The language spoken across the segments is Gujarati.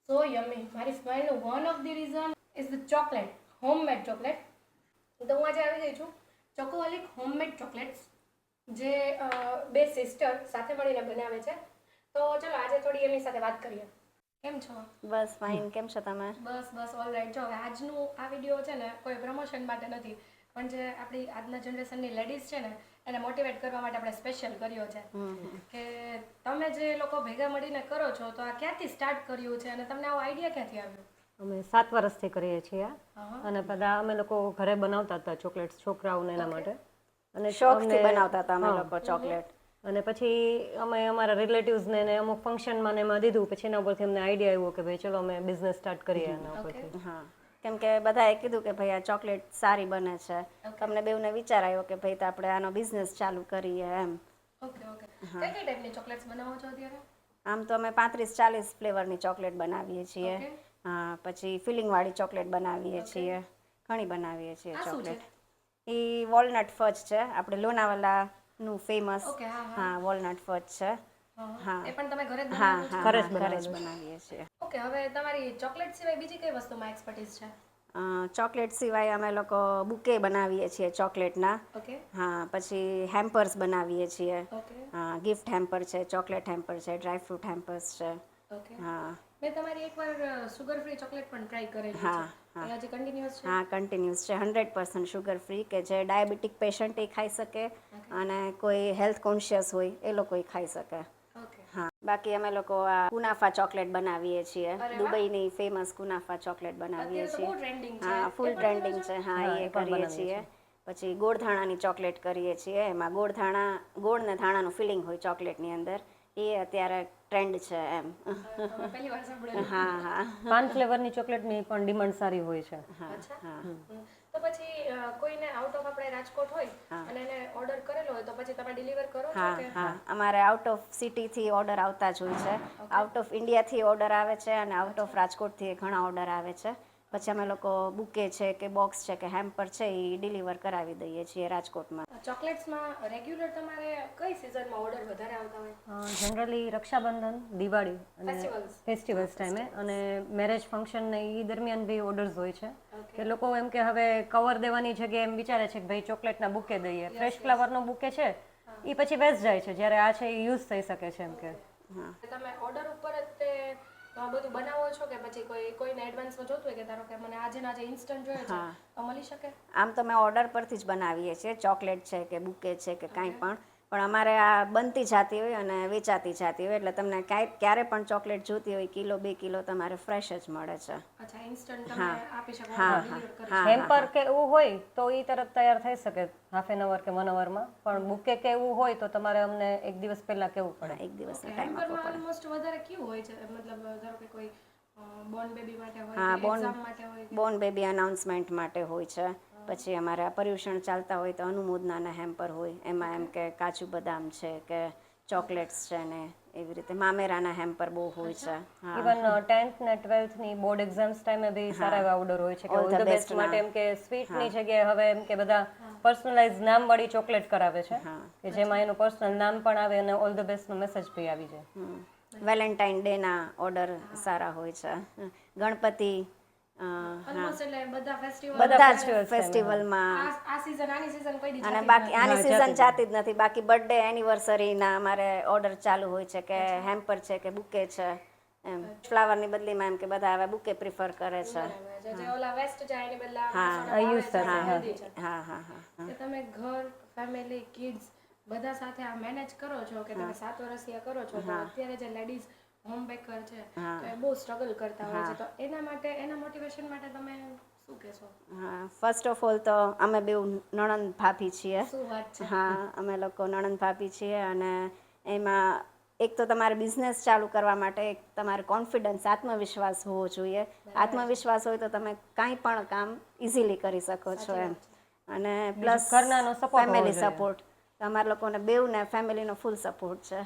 સો યમી. મારી સ્માઇલનું one of the reason is the chocolate, homemade chocolate. તો હું આજે આવી ગઈ છું ચોકોહોલિક હોમમેડ ચોકલેટ્સ, જે બે સિસ્ટર સાથે મળીને બનાવે છે. તો ચલો આજે થોડી એમની સાથે વાત કરીએ. કેમ છો? બસ ફાઇન. કેમ છો તમે? બસ ઓલ રાઈટ. જો હવે આજનું આ વિડીયો છે ને કોઈ પ્રમોશન માટે નથી, પણ જે આપણી આજના જનરેશનની લેડીઝ છે ને એને મોટિવેટ કરવા માટે આપણે સ્પેશિયલ કર્યો છે કે તમે જે લોકો ભેગા મળીને કરો છો તો આ ક્યાંથી સ્ટાર્ટ કર્યું છે અને તમને આવો આઈડિયા ક્યાંથી આવ્યો? અમે 7 વર્ષથી કરીએ છીએ અને બધા અમે લોકો ઘરે બનાવતા હતા ચોકલેટ્સ છોકરાઓને એના માટે. અને શોખથી બનાવતા હતા અમે લોકો ચોકલેટ. અને પછી અમે અમારા રિલેટિવ્સને ને અમુક ફંક્શનમાં ને એમાં દીધું. પછી એના ઉપરથી અમને આઈડિયા આવ્યો કે ભાઈ ચલો અમે બિઝનેસ સ્ટાર્ટ કરીએ એના ઉપરથી. હા, કેમ કે બધાએ કીધું કે ભાઈ આ ચોકલેટ સારી બને છે. તમને બેઉને વિચાર આવ્યો કે ભાઈ તો આપણે આનો બિઝનેસ ચાલુ કરીએ એમ. ઓકે. કઈ ટાઈપની ચોકલેટ્સ બનાવો છો અત્યારે? આમ તો અમે 35-40 ફ્લેવરની ચોકલેટ બનાવીએ છીએ. હા, પછી ફિલિંગવાળી ચોકલેટ બનાવીએ છીએ. ઘણી બનાવીએ છીએ ચોકલેટ. એ વોલનટ ફજ છે, આપણે લોનાવાલાનું ફેમસ. હા, વોલનટ ફજ છે. હા, એ પણ તમે ઘરે જ હા બનાવો છો? હા, ઘરે જ બનાવીએ છીએ. ઓકે. હવે તમારી ચોકલેટ સિવાય બીજી કઈ વસ્તુમાં એક્સપર્ટીઝ છે? ચોકલેટ સિવાય અમે લોકો બુકે બનાવીએ છીએ ચોકલેટના. ઓકે. હા, પછી હેમ્પર્સ બનાવીએ છીએ. ઓકે. હા, ગિફ્ટ હેમ્પર છે, ચોકલેટ હેમ્પર છે, ડ્રાયફ્રૂટ હેમ્પર્સ છે. ઓકે. હા. મેં તમારી એકવાર સુગર ફ્રી ચોકલેટ પણ ટ્રાય કરેલી છે. એ હજી કન્ટિન્યુઅસ છે? હા, કન્ટિન્યુઅસ છે. 100% શુગર ફ્રી, કે જે ડાયાબિટીક પેશન્ટ એ ખાઈ શકે અને કોઈ હેલ્થ કોન્શિયસ હોય એ લોકો ખાઈ શકે. ઓકે. હા, બાકી અમે લોકો આ કુનાફા ચોકલેટ બનાવીએ છીએ. દુબઈની ફેમસ કુનાફા ચોકલેટ બનાવીએ અત્યારે તો છીએ. બહુ ટ્રેન્ડિંગ છે. હા, ફૂલ ટ્રેન્ડિંગ છે. હા, એ કરીએ છીએ. પછી ગોળધાણાની ચોકલેટ કરીએ છીએ. એમાં ગોળ ને ધાણાનું ફિલિંગ હોય ચોકલેટની અંદર. એ અત્યારે ટ્રેન્ડ છે એમ. પહેલી વાર સાંભળ્યું. હા. પાન ફ્લેવરની ચોકલેટની પણ ડિમાન્ડ સારી હોય છે. અચ્છા. તો પછી કોઈને આઉટ ઓફ આપણે રાજકોટ હોય અને એને ઓર્ડર કરેલો હોય તો પછી તમે ડિલિવર કરો છો કે? હા, અમારે આઉટ ઓફ સિટીથી ઓર્ડર આવતા જ હોય છે. આઉટ ઓફ ઇન્ડિયાથી ઓર્ડર આવે છે અને આઉટ ઓફ રાજકોટથી ઘણા ઓર્ડર આવે છે. પછી અમે લોકો બુકે છે કે બોક્સ છે કે હેમ્પર છે એ ડિલિવર કરાવી દઈએ છીએ રાજકોટમાં. ચોકલેટ્સમાં રેગ્યુલર તમારે કઈ સિઝનમાં ઓર્ડર વધારે આવતા હોય? જનરલી રક્ષાબંધન, દિવાળી અને ફેસ્ટિવલ્સ ટાઈમે અને મેરેજ ફંક્શન ને એ દરમિયાન બી ઓર્ડર્સ હોય છે. કે લોકો એમ કે હવે કવર દેવાની જગ્યાએ એમ વિચારે છે કે ભાઈ ચોકલેટના બુકે દઈએ. ફ્રેશ ફ્લાવરનો બુકે છે એ પછી વેસ્ટ જાય છે, જ્યારે આ છે એ યુઝ થઈ શકે છે એમ કે. તમે ઓર્ડર ઉપર જ તે બધું બનાવો છો કે પછી કોઈને એડવાન્સમાં જોતું હોય કે ધારો કે મને આજે ઇન્સ્ટન્ટ જોઈએ છે તો મળી શકે? આમ તો અમે ઓર્ડર પરથી જ બનાવીએ છીએ. ચોકલેટ છે કે બુકે છે કે કાંઈ પણ અમારે આ બનતી જાતી હોય અને વેચાતી જાતી હોય, એટલે તમને ક્યારે પણ ચોકલેટ જોતી હોય 1 કિલો 2 કિલો તમારે ફ્રેશ જ મળે છે. અચ્છા, ઇન્સ્ટન્ટ તમે આપી શકો, ડિલિવર કરી શકો. હેમ્પર કે એવું હોય તો એ તરત તૈયાર થઈ શકે હાફ એન અવર કે 1 અવરમાં. પણ બુકે કે એવું હોય તો તમારે અમને 1 દિવસ પહેલા કહેવું પડે. 1 દિવસનો ટાઈમ આપવો પડે. ઓલમોસ્ટ વધારે કેવું હોય છે? મતલબ ધારો કે કોઈ બોર્ન બેબી માટે હોય કે એક્ઝામ માટે હોય કે? બોર્ન બેબી અનાઉન્સમેન્ટ માટે હોય છે. પછી અમારે પર્યુષણ ચાલતા હોય તો અનુમોદનાના હેમ્પર હોય. એમાં એમ કે કાજુ બદામ છે કે ચોકલેટ્સ છે ને એવી રીતે મામેરાના હેમ્પર બહુ હોય છે. ઇવન 10th ને 12th ની બોર્ડ એક્ઝામ્સ ટાઈમે બી સારા એવા ઓર્ડર હોય છે કે ઓલ ધ બેસ્ટ માટે એમ કે સ્વીટની જગ્યાએ હવે એમ કે બધા પર્સનલાઇઝ નામવાળી ચોકલેટ કરાવે છે કે જેમાં એનું પર્સનલ નામ પણ આવે અને ઓલ ધ બેસ્ટનો મેસેજ બી આવી જાય. વેલેન્ટાઇન ડેના ઓર્ડર સારા હોય છે. ગણપતિ, બધા જ ફેસ્ટિવલમાં. આ સીઝન આની સીઝન કોઈ દી અને બાકી આની સિઝન જાતી જ નથી. બાકી બર્થડે એનિવર્સરીના અમારે ઓર્ડર ચાલુ હોય છે કે હેમ્પર છે કે બુકે છે એમ. ફ્લાવરની બદલીમાં એમ કે બધા હવે બુકે પ્રિફર કરે છે. જે ઓલા વેસ્ટ જાય એની બદલે હા. કે તમે ઘર, ફેમિલી, કિડ્સ બધા સાથે આ મેનેજ કરો છો કે તમે 7 વર્ષથી કરો છો, તો અત્યારે જે લેડીઝ હોમ બેકર છે તો એ બહુ સ્ટ્રગલ કરતા હોય છે, તો એના માટે, એના મોટિવેશન માટે તમે શું કહેશો? હા, ફર્સ્ટ ઓફ ઓલ તો અમે બેઉ નણંદ ભાભી છીએ. શું વાત છે? હા, અમે લોકો નણંદ ભાભી છીએ અને એમાં એક તો તમારે બિઝનેસ ચાલુ કરવા માટે એક તમારે કોન્ફિડન્સ, આત્મવિશ્વાસ હોવો જોઈએ. આત્મવિશ્વાસ હોય તો તમે કાંઈ પણ કામ ઇઝીલી કરી શકો છો એમ. અને પ્લસ ફેમિલી સપોર્ટ. તમારા લોકોને બેઉને ફેમિલીનો ફૂલ સપોર્ટ છે.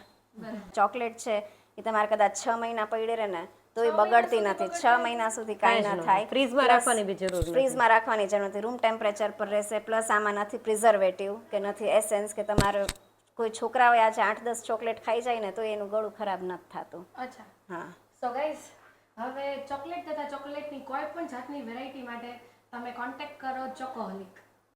ચોકલેટ છે એ તમારે કદાચ 6 મહિના પડી રહે ને તો એ બગડતી નથી. 6 મહિના સુધી કાંઈ ના થાય. ફ્રીઝમાં રાખવાની બી જરૂર નથી. ફ્રીઝમાં રાખવાની જરૂર નથી. રૂમ ટેમ્પરેચર પર રહેશે. પ્લસ આમાં નથી પ્રિઝર્વેટિવ કે નથી એસેન્સ કે તમારે કોઈ છોકરાઓ આજે 8-10 ચોકલેટ ખાઈ જાય ને તો એનું ગળું ખરાબ નથી થતું. અચ્છા. હા. સો ગાઈઝ, હવે ચોકલેટ તથા ચોકલેટની કોઈ પણ જાતની વેરાયટી માટે તમે કોન્ટેક્ટ કરો ચોકોહોલિક.